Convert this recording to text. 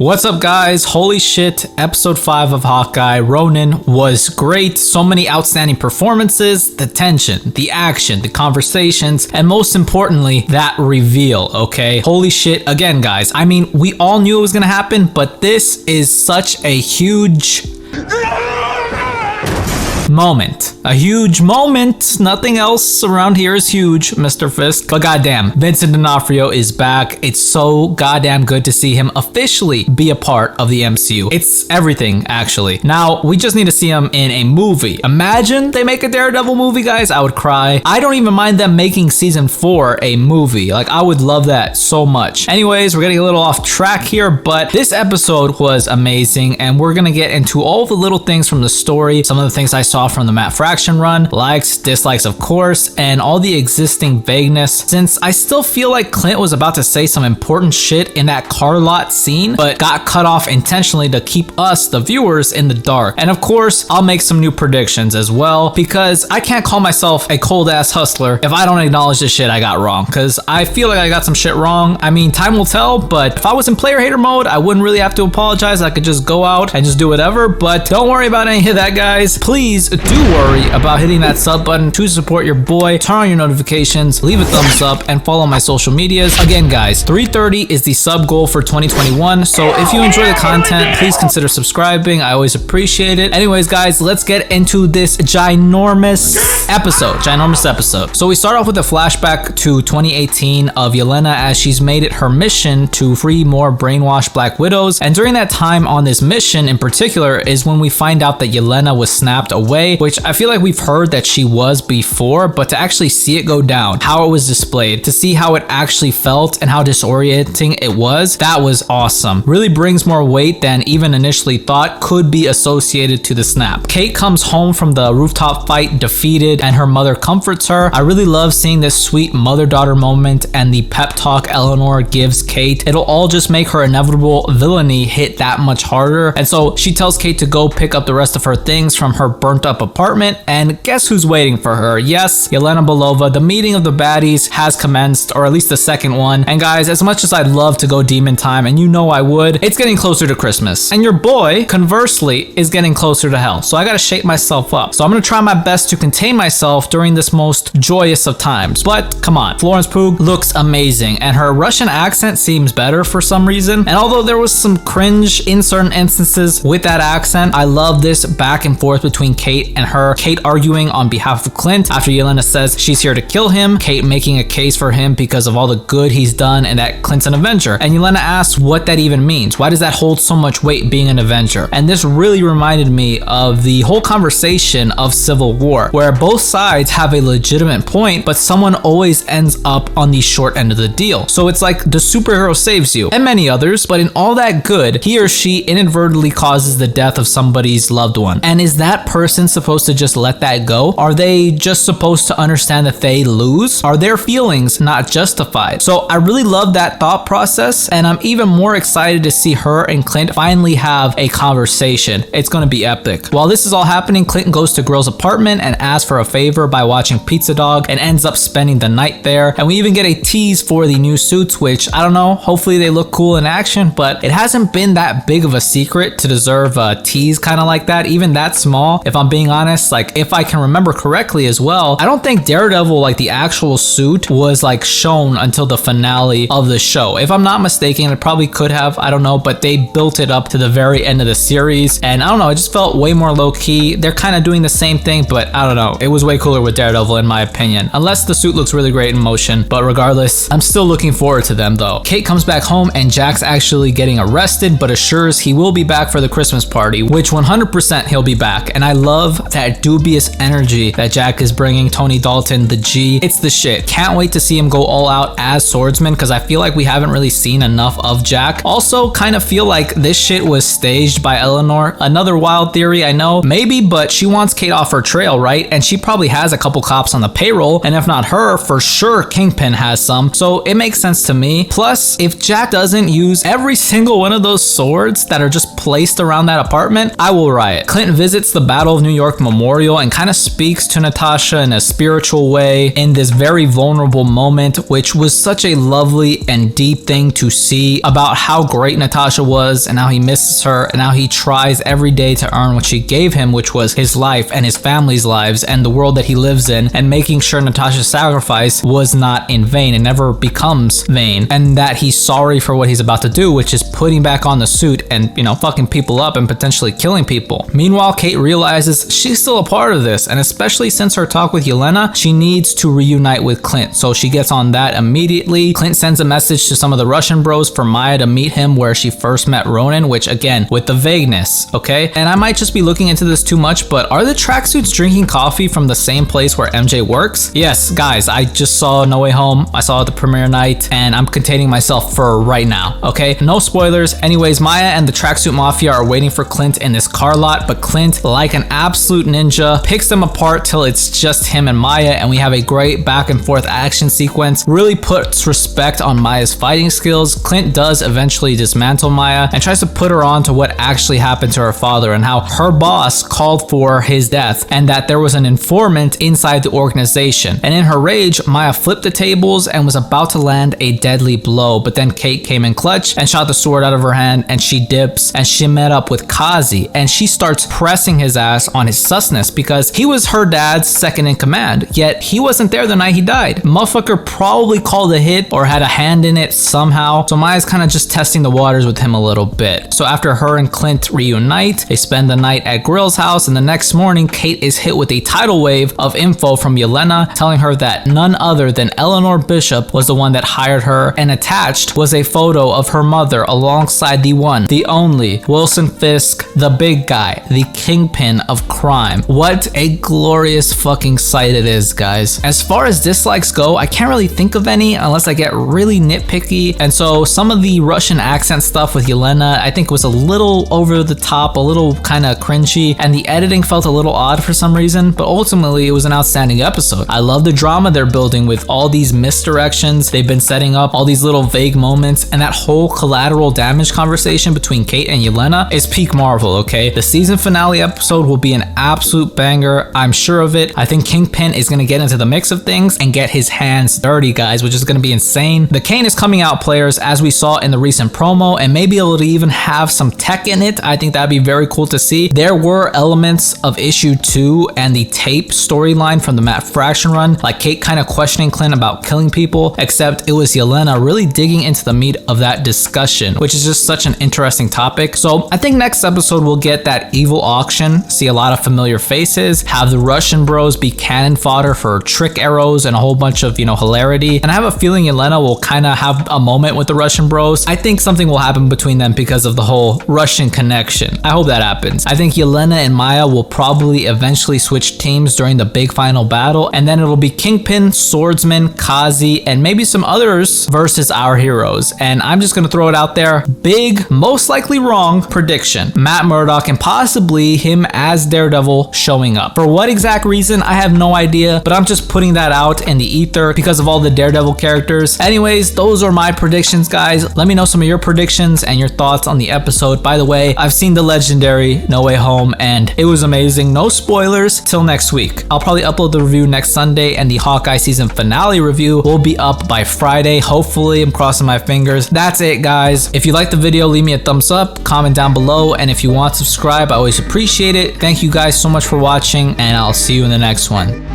What's up, guys? Holy shit, episode 5 of Hawkeye, Ronin, was great. So many outstanding performances, the tension, the action, the conversations, and most importantly, that reveal, okay? Holy shit, again, guys. I mean, we all knew it was gonna happen, but this is such a huge moment. A huge moment. Nothing else around here is huge, Mr. Fisk. But goddamn, Vincent D'Onofrio is back. It's so goddamn good to see him officially be a part of the MCU. It's everything, actually. Now, we just need to see him in a movie. Imagine they make a Daredevil movie, guys. I would cry. I don't even mind them making season 4 a movie. Like, I would love that so much. Anyways, we're getting a little off track here, but this episode was amazing, and we're gonna get into all the little things from the story, some of the things I saw from the Matt Fraction run, likes, dislikes, of course, and all the existing vagueness, since I still feel like Clint was about to say some important shit in that car lot scene, but got cut off intentionally to keep us, the viewers, in the dark. And of course, I'll make some new predictions as well, because I can't call myself a cold-ass hustler if I don't acknowledge the shit I got wrong, because I feel like I got some shit wrong. I mean, time will tell, but if I was in player hater mode, I wouldn't really have to apologize. I could just go out and just do whatever, but don't worry about any of that, guys. Please do worry about hitting that sub button to support your boy, turn on your notifications, leave a thumbs up, and follow my social medias. Again, guys, 330 is the sub goal for 2021, so if you enjoy the content, please consider subscribing. I always appreciate it. Anyways, guys, let's get into this ginormous episode. So we start off with a flashback to 2018 of Yelena as she's made it her mission to free more brainwashed Black Widows, and during that time on this mission in particular is when we find out that Yelena was snapped away, which I feel like we've heard that she was before, but to actually see it go down, how it was displayed, to see how it actually felt and how disorienting it was, that was awesome. Really brings more weight than even initially thought could be associated to the snap. Kate comes home from the rooftop fight defeated, and her mother comforts her. I really love seeing this sweet mother-daughter moment and the pep talk Eleanor gives Kate. It'll all just make her inevitable villainy hit that much harder, and so she tells Kate to go pick up the rest of her things from her burnt up apartment, and guess who's waiting for her? Yes, Yelena Belova. The meeting of the baddies has commenced, or at least the second one. And guys, as much as I'd love to go demon time, and you know I would, it's getting closer to Christmas. And your boy, conversely, is getting closer to hell. So I gotta shape myself up. So I'm gonna try my best to contain myself during this most joyous of times. But come on, Florence Pugh looks amazing, and her Russian accent seems better for some reason. And although there was some cringe in certain instances with that accent, I love this back and forth between Kate and her. Kate arguing on behalf of Clint after Yelena says she's here to kill him, Kate making a case for him because of all the good he's done and that Clint's an Avenger. And Yelena asks what that even means. Why does that hold so much weight, being an Avenger? And this really reminded me of the whole conversation of Civil War, where both sides have a legitimate point, but someone always ends up on the short end of the deal. So it's like the superhero saves you, and many others, but in all that good, he or she inadvertently causes the death of somebody's loved one. And is that person supposed to just let that go? Are they just supposed to understand that they lose? Are their feelings not justified? So I really love that thought process, and I'm even more excited to see her and Clint finally have a conversation. It's gonna be epic. While this is all happening, Clint goes to Girl's apartment and asks for a favor by watching Pizza Dog and ends up spending the night there. And we even get a tease for the new suits, which I don't know, hopefully they look cool in action, but it hasn't been that big of a secret to deserve a tease kind of like that, even that small, if I'm being honest. Like, if I can remember correctly as well, I don't think Daredevil, like the actual suit, was like shown until the finale of the show. If I'm not mistaken, it probably could have, I don't know, but they built it up to the very end of the series, and I don't know, it just felt way more low-key. They're kind of doing the same thing, but I don't know, it was way cooler with Daredevil in my opinion, unless the suit looks really great in motion. But regardless, I'm still looking forward to them though. Kate comes back home and Jack's actually getting arrested, but assures he will be back for the Christmas party, which 100% he'll be back. And I love that dubious energy that Jack is bringing. Tony Dalton, the G, it's the shit. Can't wait to see him go all out as swordsman, because I feel like we haven't really seen enough of Jack. Also, kind of feel like this shit was staged by Eleanor. Another wild theory, I know, maybe, but she wants Kate off her trail, right? And she probably has a couple cops on the payroll, and if not her, for sure Kingpin has some, so it makes sense to me. Plus, if Jack doesn't use every single one of those swords that are just placed around that apartment, I will riot. Clint visits the Battle of New York memorial and kind of speaks to Natasha in a spiritual way in this very vulnerable moment, which was such a lovely and deep thing to see about how great Natasha was and how he misses her and how he tries every day to earn what she gave him, which was his life and his family's lives and the world that he lives in, and making sure Natasha's sacrifice was not in vain and never becomes vain, and that he's sorry for what he's about to do, which is putting back on the suit and, you know, fucking people up and potentially killing people. Meanwhile, Kate realizes she's still a part of this, and especially since her talk with Yelena, she needs to reunite with Clint, so she gets on that immediately. Clint sends a message to some of the Russian bros for Maya to meet him where she first met Ronin, which again, with the vagueness, okay? And I might just be looking into this too much, but are the tracksuits drinking coffee from the same place where MJ works? Yes, guys, I just saw No Way Home. I saw it the premiere night, and I'm containing myself for right now, okay? No spoilers. Anyways, Maya and the tracksuit mafia are waiting for Clint in this car lot, but Clint, like an absolute ninja, picks them apart till it's just him and Maya, and we have a great back and forth action sequence. Really puts respect on Maya's fighting skills. Clint does eventually dismantle Maya and tries to put her on to what actually happened to her father and how her boss called for his death and that there was an informant inside the organization. And in her rage, Maya flipped the tables and was about to land a deadly blow, but then Kate came in clutch and shot the sword out of her hand, and she dips and she met up with Kazi and she starts pressing his ass on his susness because he was her dad's second in command, yet he wasn't there the night he died. Motherfucker probably called a hit or had a hand in it somehow, so Maya's kind of just testing the waters with him a little bit. So after her and Clint reunite, they spend the night at Grill's house, and the next morning Kate is hit with a tidal wave of info from Yelena telling her that none other than Eleanor Bishop was the one that hired her, and attached was a photo of her mother alongside the one, the only Wilson Fisk, the big guy, the kingpin of crime. What a glorious fucking sight it is, guys. As far as dislikes go, I can't really think of any unless I get really nitpicky, and so some of the Russian accent stuff with Yelena I think was a little over the top, a little kind of cringy, and the editing felt a little odd for some reason, but ultimately it was an outstanding episode. I love the drama they're building with all these misdirections. They've been setting up all these little vague moments, and that whole collateral damage conversation between Kate and Yelena is peak Marvel, okay? The season finale episode will be an absolute banger, I'm sure of it. I think Kingpin is gonna get into the mix of things and get his hands dirty, guys, which is gonna be insane. The cane is coming out, players, as we saw in the recent promo, and maybe it'll even have some tech in it. I think that'd be very cool to see. There were elements of issue 2 and the tape storyline from the Matt Fraction run, like Kate kind of questioning Clint about killing people, except it was Yelena really digging into the meat of that discussion, which is just such an interesting topic. So I think next episode we'll get that evil auction, see a lot of familiar faces, have the Russian bros be cannon fodder for trick arrows and a whole bunch of, you know, hilarity. And I have a feeling Yelena will kind of have a moment with the Russian bros. I think something will happen between them because of the whole Russian connection. I hope that happens. I think Yelena and Maya will probably eventually switch teams during the big final battle, and then it'll be Kingpin, Swordsman, Kazi, and maybe some others versus our heroes. And I'm just gonna throw it out there, big, most likely wrong prediction: Matt Murdock and possibly him as Daredevil showing up. For what exact reason, I have no idea, but I'm just putting that out in the ether because of all the Daredevil characters. Anyways, those are my predictions, guys. Let me know some of your predictions and your thoughts on the episode. By the way, I've seen the legendary No Way Home and it was amazing. No spoilers till next week. I'll probably upload the review next Sunday, and the Hawkeye season finale review will be up by Friday. Hopefully, I'm crossing my fingers. That's it, guys. If you liked the video, leave me a thumbs up, comment down below, and if you want to subscribe, I always appreciate it. Thank you guys so much for watching, and I'll see you in the next one.